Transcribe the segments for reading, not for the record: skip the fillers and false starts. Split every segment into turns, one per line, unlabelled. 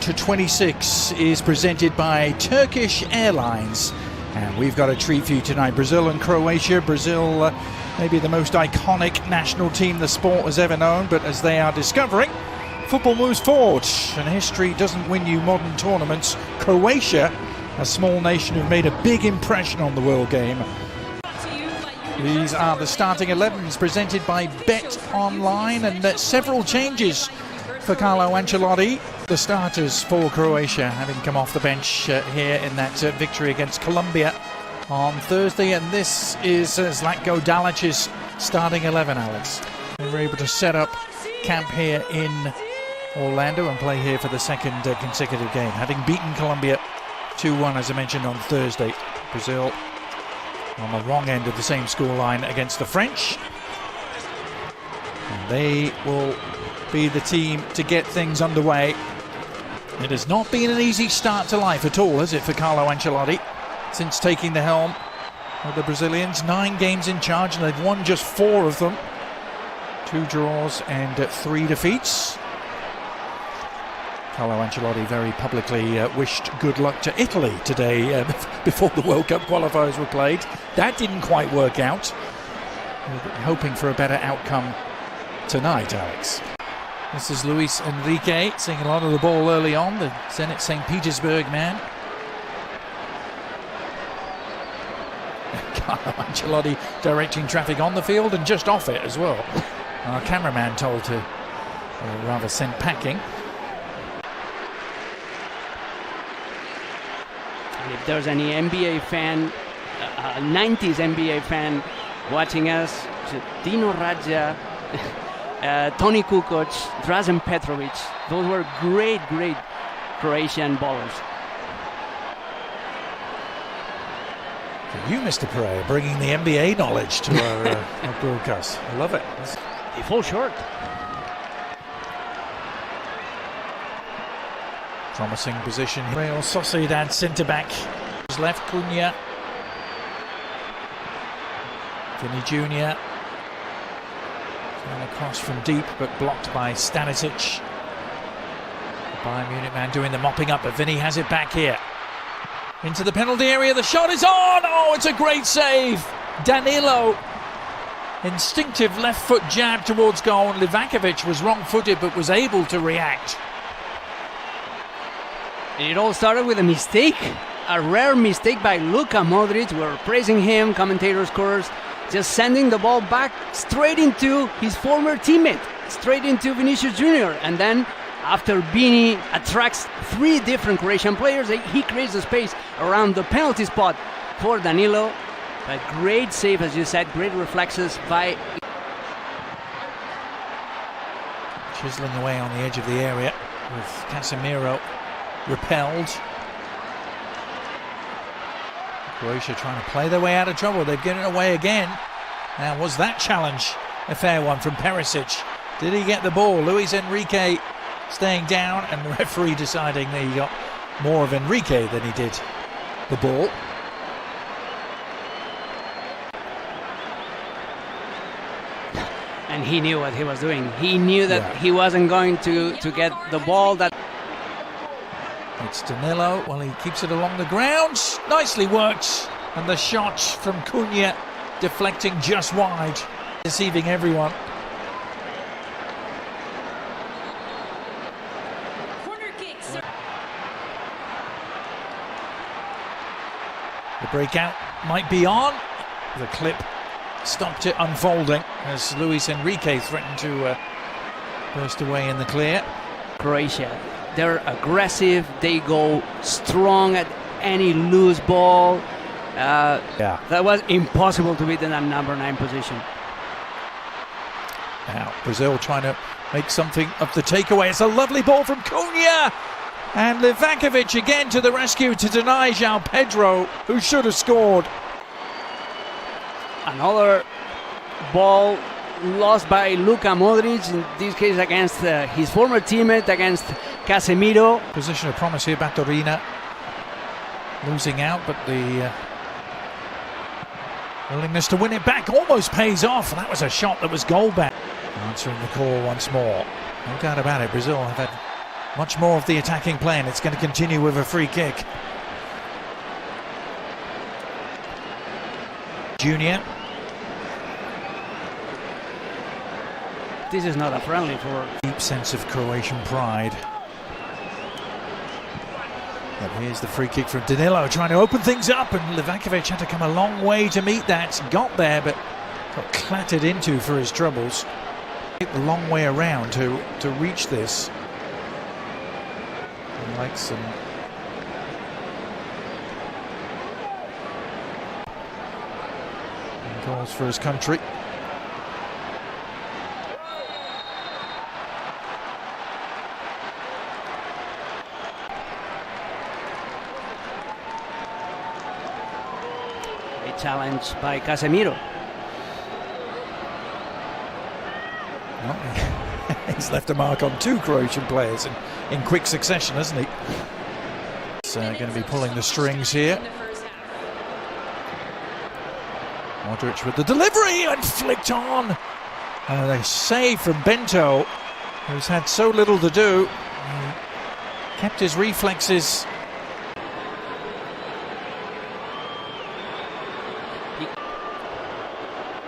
to 26 is presented by Turkish Airlines, and we've got a treat for you tonight. Brazil and Croatia. Brazil, maybe the most iconic national team the sport has ever known, but as they are discovering, football moves forward and history doesn't win you modern tournaments. Croatia, a small nation who've made a big impression on the world game. These are the starting 11s presented by Bet Online, and several changes for Carlo Ancelotti. The starters for Croatia having come off the bench here in that victory against Colombia on Thursday, and this is Zlatko Dalic's starting 11, Alex. They were able to set up camp here in Orlando and play here for the second consecutive game, having beaten Colombia 2-1, as I mentioned, on Thursday. Brazil on the wrong end of the same scoreline against the French. And they will be the team to get things underway. It has not been an easy start to life at all, has it, for Carlo Ancelotti, since taking the helm of the Brazilians. 9 games in charge, and they've won just 4 of them. 2 draws and 3 defeats. Carlo Ancelotti very publicly wished good luck to Italy today before the World Cup qualifiers were played. That didn't quite work out. We're hoping for a better outcome tonight, Alex. This is Luis Enrique seeing a lot of the ball early on, the Zenit St. Petersburg man. Carlo Ancelotti directing traffic on the field and just off it as well. Our cameraman told to rather send packing.
If there's any NBA fan, 90s NBA fan watching us, Dino Radja, Toni Kukoc, Drazen Petrovic, those were great Croatian ballers.
You, Mr. Pereira, bringing the NBA knowledge to our broadcast. I love it.
They fall short.
Promising position. Real Sociedad centre-back is left. Cunha. Vinny Jr. Going across from deep, but blocked by Stanisic. The Bayern Munich man doing the mopping up, but Vinny has it back here. Into the penalty area, the shot is on! Oh, it's a great save! Danilo. Instinctive left foot jab towards goal, and Livakovic was wrong-footed, but was able to react.
It all started with a mistake, a rare mistake by Luka Modric. We're praising him, commentators, course, just sending the ball back straight into his former teammate, straight into Vinicius Jr. And then, after Vini attracts 3 different Croatian players, he creates the space around the penalty spot for Danilo. A great save, as you said, great reflexes by...
Chiseling away on the edge of the area with Casemiro repelled. Croatia trying to play their way out of trouble. They've given it away again. Now, was that challenge a fair one from Perisic? Did he get the ball? Luis Enrique staying down, and the referee deciding that he got more of Enrique than he did the ball.
And he knew what he was doing. He knew that he wasn't going to get the ball. That
it's Danilo. Well, he keeps it along the ground. Nicely worked. And the shot from Cunha deflecting just wide, deceiving everyone.
Corner kick, sir.
The breakout might be on. The clip stopped it unfolding as Luis Enrique threatened to burst away in the clear.
Croatia, they're aggressive, they go strong at any loose ball. That was impossible to beat in that number 9 position.
Now Brazil trying to make something of the takeaway. It's a lovely ball from Cunha, and Livakovic again to the rescue to deny João Pedro, who should have scored.
Another ball lost by Luka Modric, in this case against his former teammate, against Casemiro.
Position of promise here, Baturina losing out, but the willingness to win it back almost pays off. That was a shot that was goal back. Answering the call once more. No doubt about it, Brazil have had much more of the attacking play, and it's going to continue with a free kick. Junior.
This is not a friendly for...
Deep sense of Croatian pride. But here's the free kick from Danilo, trying to open things up, and Livakovic had to come a long way to meet that. Got there, but got clattered into for his troubles. A long way around to reach this. He likes some... goals for his country.
A challenge by Casemiro.
Well, he's left a mark on two Croatian players in quick succession, hasn't he? He's going to be pulling the strings here. Modric with the delivery and flicked on. And a save from Bento, who's had so little to do. He kept his reflexes.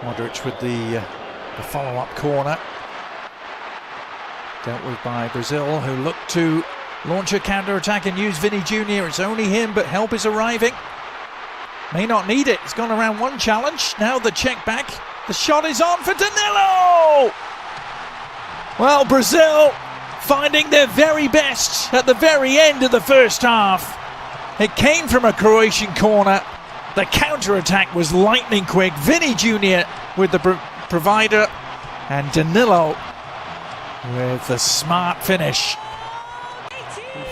Modric with the follow-up corner. Dealt with by Brazil, who looked to launch a counter-attack and use Vini Jr. It's only him, but help is arriving. May not need it. It's gone around one challenge. Now the check back. The shot is on for Danilo! Well, Brazil finding their very best at the very end of the first half. It came from a Croatian corner. The counter-attack was lightning quick. Vini Jr. with the provider, and Danilo with the smart finish.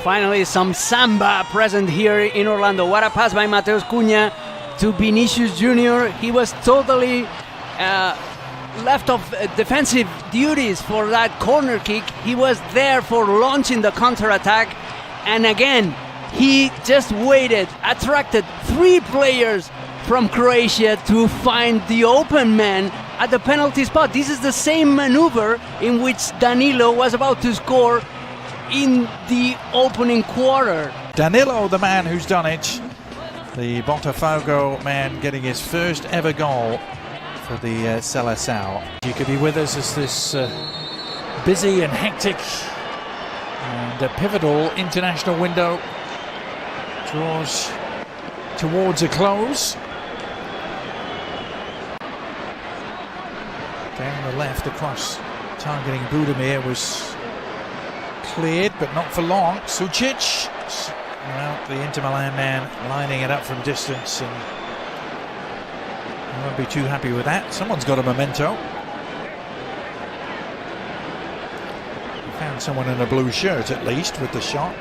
Finally, some samba present here in Orlando. What a pass by Mateus Cunha to Vinicius Jr. He was totally left of defensive duties for that corner kick. He was there for launching the counter-attack, and again, he just waited, attracted three players from Croatia to find the open man at the penalty spot. This is the same maneuver in which Danilo was about to score in the opening quarter.
Danilo, the man who's done it. The Botafogo man getting his first ever goal for the Seleção. You could be with us as this busy and hectic and a pivotal international window draws towards a close. Down the left across, targeting Budimir was cleared, but not for long. Sucic, well, the Inter Milan man lining it up from distance, and I won't be too happy with that. Someone's got a memento. Found someone in a blue shirt at least with the shot.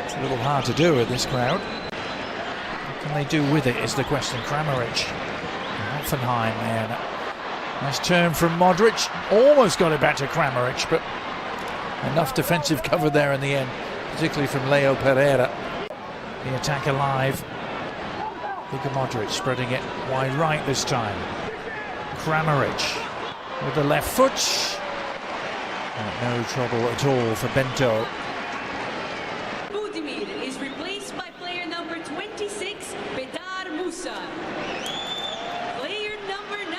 It's a little hard to do with this crowd. What can they do with it is the question. Kramaric, Hoffenheim, man. Nice turn from Modric. Almost got it back to Kramaric, but enough defensive cover there in the end, particularly from Leo Pereira. The attack alive. Luka Modric spreading it wide right this time. Kramaric with the left foot. No trouble at all for Bento.
Budimir is replaced by player number 26, Petar Musa. Player number 9,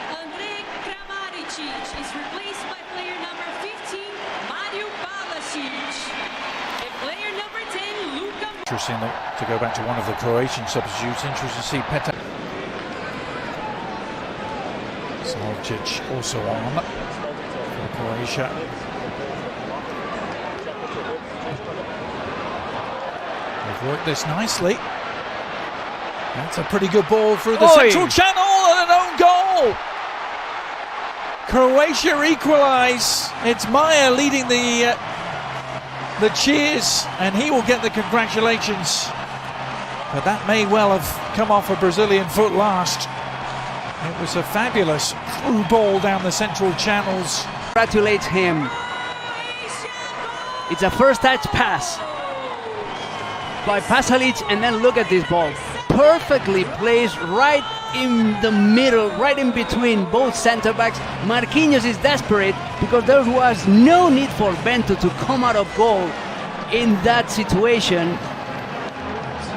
Andrej Kramaric is replaced by player number 15, Mario Balasic. And player number 10, Luka.
Interesting to go back to one of the Croatian substitutes. Interesting to see Petar. Savcic also on for Croatia. They've worked this nicely. That's a pretty good ball through the central channel and an own goal. Croatia equalise. It's Maya leading the cheers, and he will get the congratulations. But that may well have come off a Brazilian foot last. It was a fabulous through ball down the central channels.
Congratulates him. It's a first touch pass by Pasalic, and then look at this ball. Perfectly placed right in the middle, right in between both center backs. Marquinhos is desperate because there was no need for Bento to come out of goal in that situation.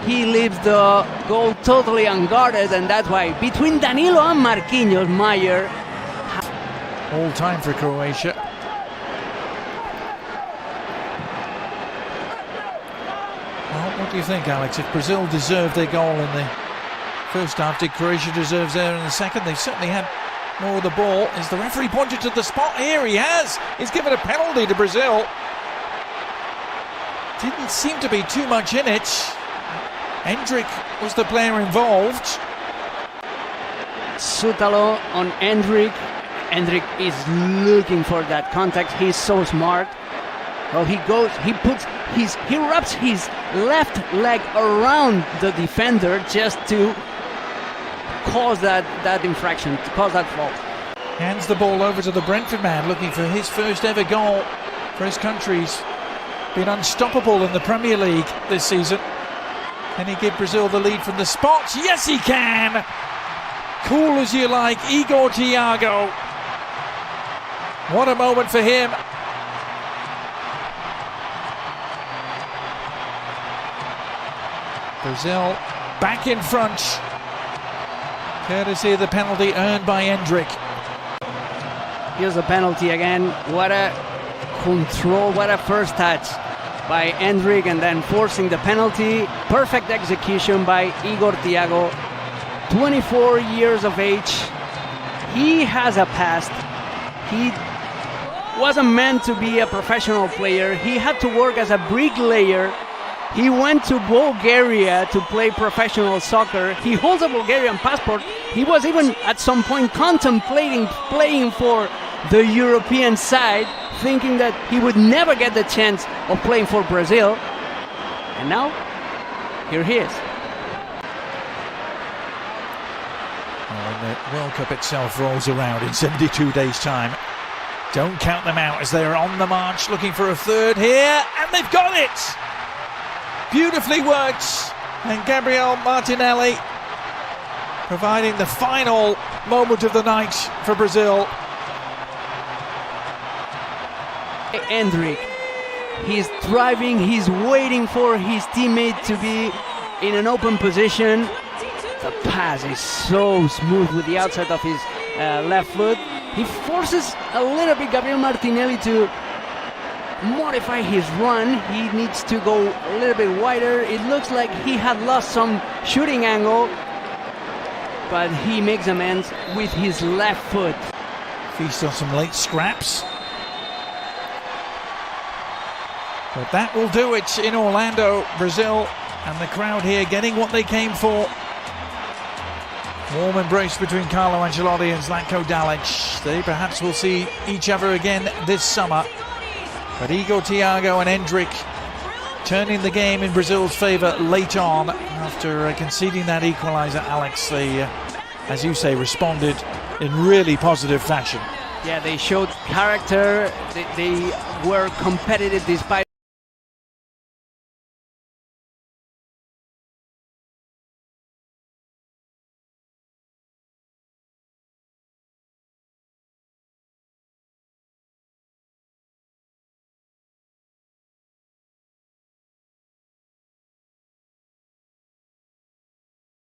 He leaves the goal totally unguarded, and that's why between Danilo and Marquinhos, Mayer.
All time for Croatia. Well, what do you think, Alex? If Brazil deserved their goal in the first half, did Croatia deserve theirs in the second? They've certainly had more of the ball. Is the referee pointed to the spot here? He has. He's given a penalty to Brazil. Didn't seem to be too much in it. Endrick was the player involved.
Sutalo on Endrick. Endrick is looking for that contact. He's so smart. Well, he wraps his left leg around the defender just to cause that infraction, to cause that fault.
Hands the ball over to the Brentford man, looking for his first ever goal for his country. He's been unstoppable in the Premier League this season. Can he give Brazil the lead from the spot? Yes, he can! Cool as you like, Igor Thiago. What a moment for him. Brazil back in front, courtesy of the penalty earned by Endrick.
Here's the penalty again. What a control, what a first touch by Endrick, and then forcing the penalty. Perfect execution by Igor Thiago. 24 years of age. He has a past. He wasn't meant to be a professional player. He had to work as a bricklayer. He went to Bulgaria to play professional soccer. He holds a Bulgarian passport. He was even at some point contemplating playing for the European side, thinking that he would never get the chance of playing for Brazil. And now, here he is.
When the World Cup itself rolls around in 72 days' time, don't count them out as they're on the march looking for a third here, and they've got it! Beautifully worked, and Gabriel Martinelli providing the final moment of the night for Brazil.
Endrick, he's driving, he's waiting for his teammate to be in an open position. The pass is so smooth with the outside of his left foot. He forces a little bit Gabriel Martinelli to modify his run. He needs to go a little bit wider. It looks like he had lost some shooting angle, but he makes amends with his left foot.
Feast on some late scraps. But that will do it in Orlando, Brazil, and the crowd here getting what they came for. Warm embrace between Carlo Ancelotti and Zlatko Dalic. They perhaps will see each other again this summer. But Igor Thiago and Endrick turning the game in Brazil's favour late on after conceding that equaliser. Alex, they, as you say, responded in really positive fashion.
Yeah, they showed character. They were competitive despite